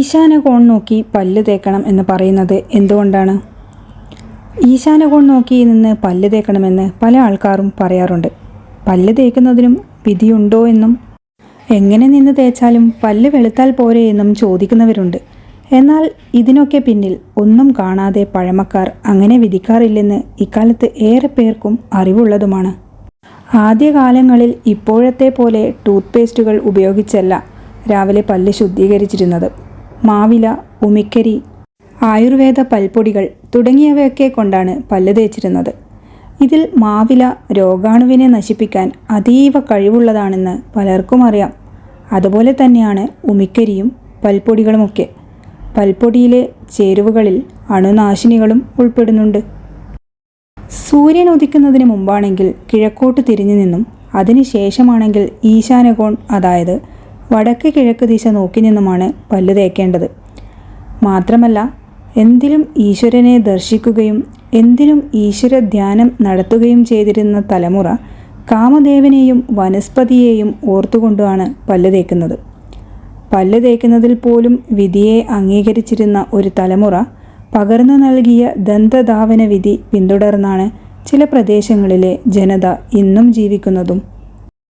ഈശാനകോൺ നോക്കി പല്ല് തേക്കണം എന്ന് പറയുന്നത് എന്തുകൊണ്ടാണ്? ഈശാനകോൺ നോക്കി നിന്ന് പല്ല് തേക്കണമെന്ന് പല ആൾക്കാരും പറയാറുണ്ട്. പല്ല് തേക്കുന്നതിനും വിധിയുണ്ടോ എന്നും എങ്ങനെ നിന്ന് തേച്ചാലും പല്ല് വെളുത്താൽ പോരെ എന്നും ചോദിക്കുന്നവരുണ്ട്. എന്നാൽ ഇതിനൊക്കെ പിന്നിൽ ഒന്നും കാണാതെ പഴമക്കാർ അങ്ങനെ വിധിക്കാറില്ലെന്ന് ഇക്കാലത്ത് ഏറെ പേർക്കും അറിവുള്ളതുമാണ്. ആദ്യകാലങ്ങളിൽ ഇപ്പോഴത്തെ പോലെ ടൂത്ത് പേസ്റ്റുകൾ ഉപയോഗിച്ചല്ല രാവിലെ പല്ല് ശുദ്ധീകരിച്ചിരുന്നത്. മാവില, ഉമിക്കരി, ആയുർവേദ പൽപ്പൊടികൾ തുടങ്ങിയവയൊക്കെ കൊണ്ടാണ് പല്ല് തേച്ചിരുന്നത്. ഇതിൽ മാവില രോഗാണുവിനെ നശിപ്പിക്കാൻ അതീവ കഴിവുള്ളതാണെന്ന് പലർക്കും അറിയാം. അതുപോലെ തന്നെയാണ് ഉമിക്കരിയും പൽപ്പൊടികളുമൊക്കെ. പൽപ്പൊടിയിലെ ചേരുവകളിൽ അണുനാശിനികളും ഉൾപ്പെടുന്നുണ്ട്. സൂര്യൻ ഉദിക്കുന്നതിന് മുമ്പാണെങ്കിൽ കിഴക്കോട്ട് തിരിഞ്ഞു നിന്നും അതിനുശേഷമാണെങ്കിൽ ഈശാനകോൺ, അതായത് വടക്ക് കിഴക്ക് ദിശ നോക്കി നിന്നുമാണ് പല്ല് തേക്കേണ്ടത്. മാത്രമല്ല, എന്തിലും ഈശ്വരനെ ദർശിക്കുകയും എന്തിനും ഈശ്വര ധ്യാനം നടത്തുകയും ചെയ്തിരുന്ന തലമുറ കാമദേവനെയും വനസ്പതിയെയും ഓർത്തുകൊണ്ടാണ് പല്ല് തേക്കുന്നത്. പല്ല് തേക്കുന്നതിൽ പോലും വിധിയെ അംഗീകരിച്ചിരുന്ന ഒരു തലമുറ പകർന്നു നൽകിയ ദന്തധാവന വിധി പിന്തുടർന്നാണ് ചില പ്രദേശങ്ങളിലെ ജനത ഇന്നും ജീവിക്കുന്നതും